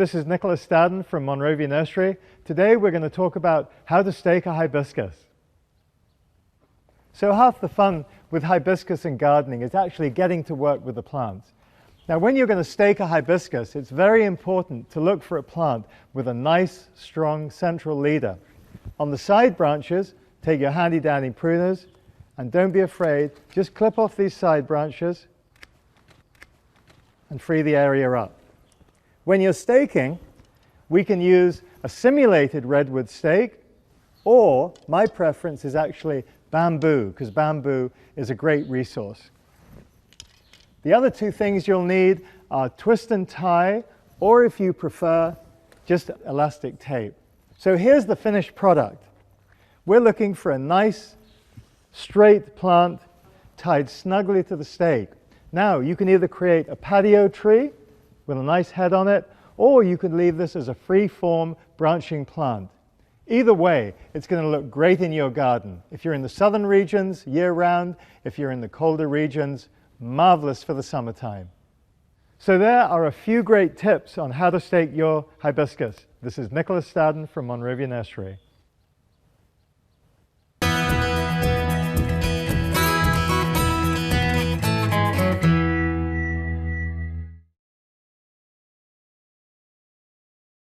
this is Nicholas Stadden from Monrovia Nursery. Today we're going to talk about how to stake a hibiscus. So half the fun with hibiscus and gardening is actually getting to work with the plants. Now when you're going to stake a hibiscus, it's very important to look for a plant with a nice, strong central leader. On the side branches, take your handy dandy pruners and don't be afraid, just clip off these side branches and free the area up. When you're staking, we can use a simulated redwood stake, or my preference is actually bamboo, because bamboo is a great resource. The other two things you'll need are twist and tie, or if you prefer, just elastic tape. So here's the finished product. We're looking for a nice, straight plant tied snugly to the stake. Now, you can either create a patio tree with a nice head on it, or you could leave this as a free-form branching plant. Either way, it's going to look great in your garden. If you're in the southern regions, year-round. If you're in the colder regions, marvelous for the summertime. So there are a few great tips on how to stake your hibiscus. This is Nicholas Stadden from Monrovia Nursery.